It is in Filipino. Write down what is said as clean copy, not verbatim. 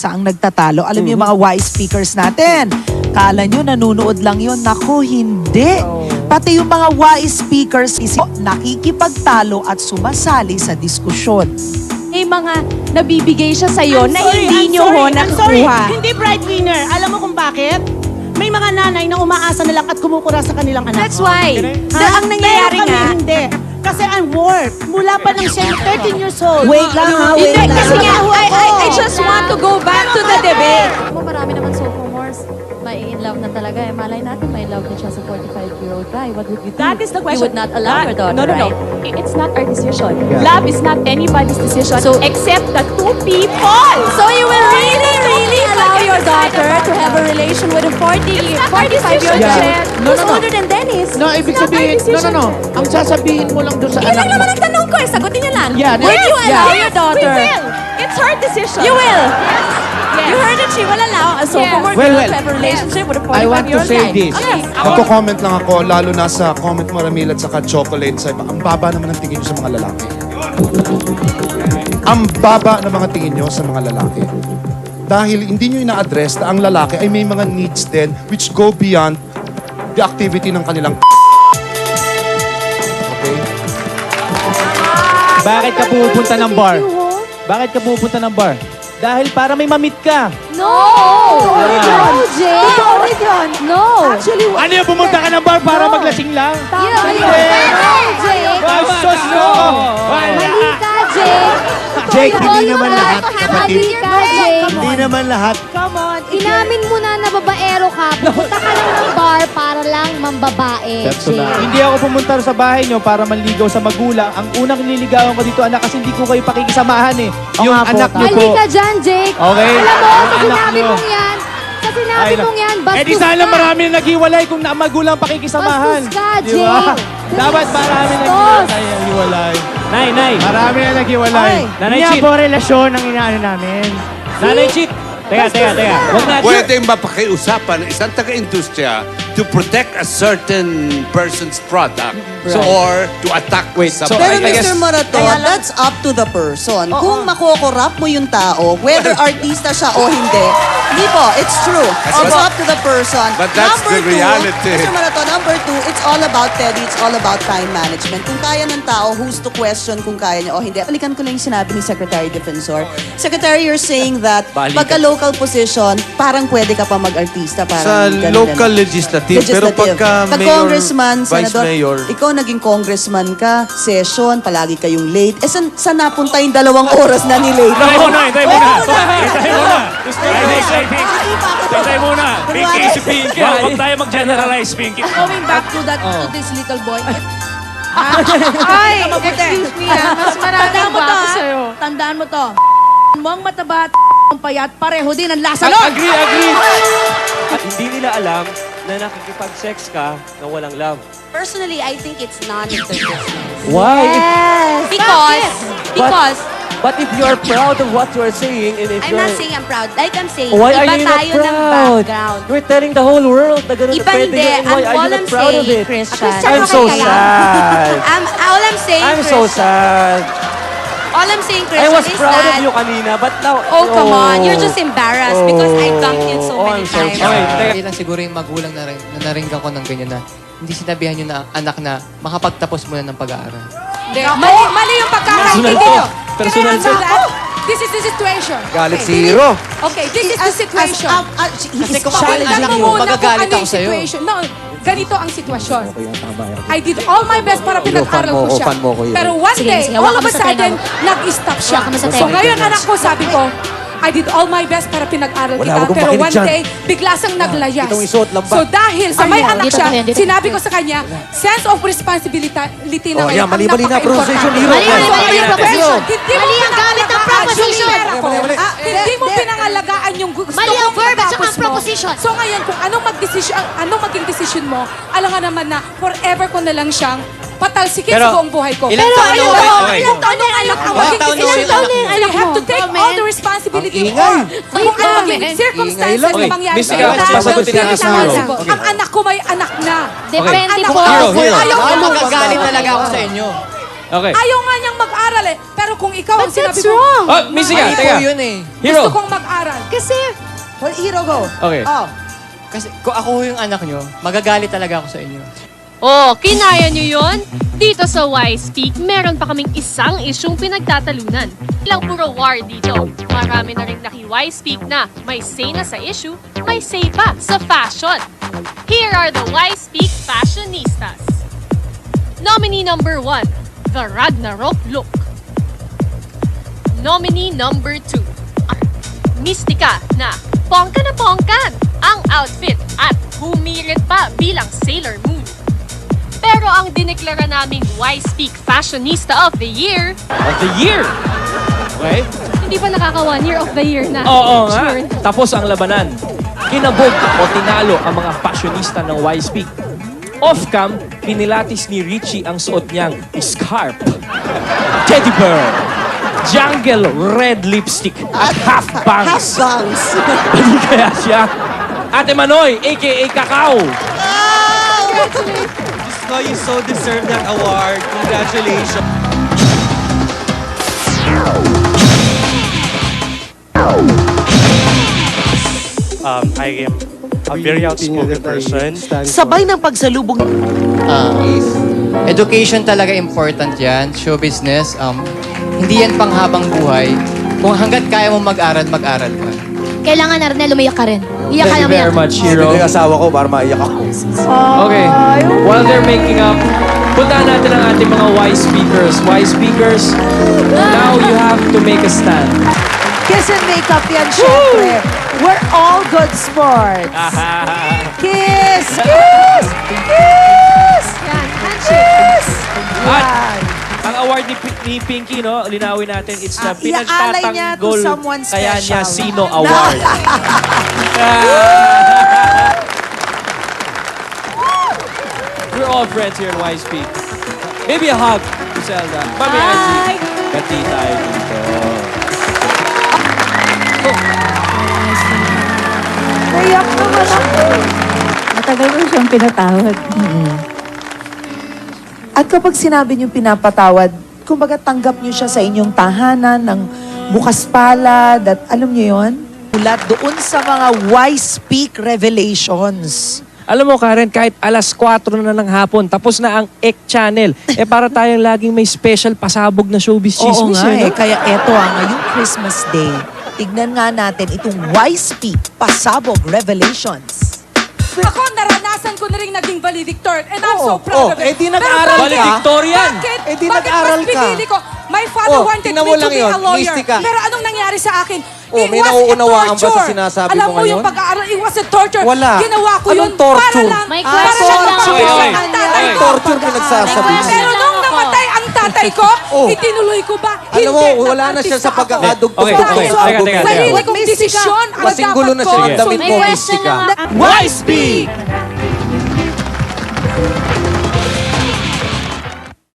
pag-asa ang nagtatalo. Alam niyo yung mga wise speakers natin. Kala nyo nanunood lang yun. Naku, hindi. Pati yung mga wise speakers nakikipagtalo at sumasali sa diskusyon. May mga nabibigay siya sa'yo na hindi nyo ho nakukuha. Hindi breadwinner. Alam mo kung bakit? May mga nanay na umaasa na lang at kumukura sa kanilang anak. That's why. Ang nangyayari Pero kami nga. hindi. Kasi I'm work. Mula pa nang siya 13 years old. Wait lang ha, wait Hindi, lang. kasi nga, I just want to go back to the debate. Marami naman sophomores, may in love na talaga. Eh, malay natin, may love na siya sa 45-year-old guy. What would you do? That is the question. You would not allow your daughter, No. right? It's not our decision. Love is not anybody's decision except the two people. So you will really allow your daughter to have a relation with a 45-year-old guy Jen. who's older than Dennis? No, ibig not our sabihin, decision. no. Ang sasabihin mo lang doon sa Yun anak lang mo. naman ang tanong ko. Sagutin niyo lang. Yeah, Would you allow Yes, your daughter? we will. It's her decision. You will? Yes. You heard that she will allow a sophomore Well, girl to have a relationship with a I want to 45-year-old say guy? this. Okay. Nagko-comment lang ako, lalo na sa comment mo Ramil at saka chocolate. Sa ang baba naman ng tingin nyo sa mga lalaki. Ang baba ng mga tingin nyo sa mga lalaki. Dahil hindi nyo ina-address na ang lalaki ay may mga needs din which go beyond the activity ng kanilang okay? Bakit ka pupunta ng bar? Bakit ka pupunta ng bar? Dahil para may mamit ka. No! No, Jay! Totoo rin yun. No! Actually, Ano yung pumunta ka ng bar para maglasing lang? No, Jay! Bastos no! Mali ka, Jay! Jake, hindi naman lahat, kapatid. Mali ka, Jay! Hindi naman lahat. Come on. Inamin mo na nababaero ka, pupunta ka lang ng bar para lang mambabae. Hindi ako pumunta sa bahay nyo para manligaw sa magulang. Ang unang nililigawan ko dito, anak, kasi hindi ko kayo pakikisamahan eh. Yung anak nyo po. Mali ka dyan, Jake. Okay. Alam mo, sa Anak sinabi nyo. mong yan, sa sinabi mong yan, bastos Eh di sana ka. marami na naghiwalay kung na magulang pakikisamahan. Bastos ka, Di ba? Jake. Dapat marami na naghiwalay. Nay. Marami na naghiwalay. Nanay Cheat. po relasyon ang inaano namin. Nanay Cheat. Teka. Wag na. Pwede mapakiusapan ng isang taga-industriya to protect a certain person's product or to attack So, Pero I guess- Mr. Morato, that's up to the person. Kung makokorap mo yung tao, whether artista siya o hindi, hindi po, it's true. It's up to the person. But that's Number the two, reality. Mr. Morato, number two, it's all about Teddy, it's all about time management. Kung kaya ng tao, who's to question kung kaya niya o hindi. Balikan ko lang yung sinabi ni Secretary Defensor. Secretary, you're saying that pagka local position, parang pwede ka pa mag-artista. Sa Parang ganun, local ganun. legislative, pero pagka Pag mayor, congressman, vice senador, mayor, ikaw naging congressman ka, session, palagi kayong late. Eh, saan napunta yung 2 oras na ni late? Hintay muna. Hintay muna. Pinky si Pinky. Huwag tayo mag-generalize, Pinky. Going back to this little boy. Ay, excuse me mas maraming bago sa'yo. Tandaan mo to. Mo ang mataba at ang payat, pareho din ang lasa nun. Agree. At hindi nila alam na nakikipag-sex ka na walang love. Personally, I think it's none of their business. Why? Because But if you're proud of what you're saying, and if I'm you're... not saying I'm proud. Like I'm saying, Why are iba you not tayo ng proud? background. You're telling the whole world na ganun na Iba pwede hindi. yun. Why are All you I'm not proud of saying, it? Christian. I'm so sad. All I'm saying, I'm so sad. All I'm saying, I Christian, was is proud that... of you kanina, but now... Oh, come on. You're just embarrassed because I dunked you so many I'm so times. sorry. Hindi lang siguro yung magulang na naringgan ko ng ganyan na hindi sinabihan yung anak na makapagtapos muna ng pag-aaral. Mali yung pagkakaintindi nyo. Personal Can I answer that? This is the situation. Galit Okay. si Hero. Okay, this is the situation. Kasi kung challenge lang yun, magagalit ako sa'yo. No, ganito ang sitwasyon. I did all my best para pinag-aral ko siya. Pero one day, sige, all hawakan of mo a sa tenga sudden, mo. nag-stop siya. Hawakan mo sa So tenga. ngayon, anak ko, sabi ko, I did all my best para pinag-aral kita. Wala, huwag kang Pero makinig one dyan. day, bigla siyang naglayas. Itong isuot lang ba? So dahil sa may anak Dito siya, ka yan, dito. sinabi ko sa kanya, sense of responsibility na Oh, ngayon yan, ang mali-mali na napaka-importante. pronunciation, Hero. Mali yung proposition. Hindi mo Mali ang gamit ng proposition. Hindi mo pinangalagaan yung gusto Mali ang mo verb at saka tinatapos ang mo. proposition. So ngayon, kung anong maging decision mo, alam nga naman na forever ko na lang siyang patalsikin sa buong buhay ko. Ilang taon na ulit? Ilang taon na yung anak mo? Ilang taon na Ilang yung taon anak na yung mo? anak mo? You have to take all the responsibility or kung ano maging circumstances na mangyari Miss sa Ikaw, iyo. sasagutin natin si Hero. Ang anak ko may anak na. Depende Anak po. ko, Hero. ayaw ko Magagalit talaga ako sa inyo. Okay. Ayaw nga niyang mag-aral eh. Pero kung ikaw ang But sinabi that's mo, wrong. Oh, Missy ka, Mali teka. po yun eh. Hero. gusto kong mag-aral. Kasi, Well, Hero, go. Okay. Oh. Kasi kung ako yung anak nyo, magagalit talaga ako sa inyo. Oh, kinaya nyo yon? Dito sa Y-Speak, meron pa kaming isang isyung pinagtatalunan. Ilang puro war dito. Marami na rin naki-Y-Speak na may say na sa issue, may say pa sa fashion. Here are the Y-Speak fashionistas. Nominee number 1, the Ragnarok look. Nominee number 2, Mystica na pongkan ang outfit at humirit pa bilang Sailor Moon. Pero ang dineklara naming Y-Speak Fashionista of the Year, Of the year. Okay? hindi pa nakaka 1 year of the year na. Oo nga. Sure. Tapos ang labanan. Kinabog o tinalo ang mga fashionista ng Y-Speak. Off-cam, pinilatis ni Richie ang suot niyang scarf, teddy bear, jungle red lipstick at half bangs. Bangs. Hindi kaya siya? Ate Manoy, a.k.a. Kakao. So, you so deserve that award. Congratulations. I am a very outspoken person. Sabay ng pagsalubong Education talaga important yan. Show business. Hindi yan panghabang buhay. Kung hanggat kaya mo mag-aral, mag-aral ka. kailangan na rin lumiyak ka rin. Iyak ka Thank you naman. very much, Hero. asawa ko para maiyak ako. Okay, while they're making up, puntahan natin ang ating mga Y-Speakers. Y-Speakers, now you have to make a stand. kiss and makeup yan, syempre. We're all good sports. Kiss! Kiss! Kiss! Yan, handshake. Kiss! At Yan. ang award ni Pinky, no, linawin natin, it's the iaalay niya to pinagtatanggol someone kaya niya special. sino award. We're all friends here in Y-Speak. Maybe a hug to Zelda. Mami Angie. Gati tayo dito. Nayak naman ako. Matagal ko siyang pinatawad. At kapag sinabi niyong pinapatawad, kumbaga tanggap niyo siya sa inyong tahanan ng bukas palad at alam niyo yon? Ulat doon sa mga Y-Speak revelations. Alam mo, Karen, kahit alas 4 na ng hapon, tapos na ang Ek Channel, para tayong laging may special pasabog na showbiz Oo chismis. nga eh, no? Kaya eto ngayong Christmas Day, tignan nga natin itong Y-Speak Pasabog Revelations. Ako, naranasan ko na rin naging valedictorian and I'm so proud of it. di nag-aral ka. Valedictorian! Bakit? di Bakit nag-aral mas ka. pinili ko? My father wanted tingnan me mo to lang be yun, a lawyer. Mystica. Pero anong nangyari sa akin? Oh, It may was a nauunawaan ba sa torture. sinasabi Alam mo mo yung ngayon? pag-aaral, it was a torture. Wala. Ginawa ko Anong yun torture? para lang. May para question lang lang mapagawin ako. ang tatay ko. Torture pinagsasabi mo. Pero nung namatay ang tatay ko, itinuloy ko ba? Alam mo, Hindi. wala na siya Nag-artista sa ako. pagkakadugtog Okay, ng okay. mga Teka, argumento. teka. Sarili kong desisyon ang Kasing gulo na dapat siya. ko. Damit May mo, question Mystica. lang ako. Y-Speak!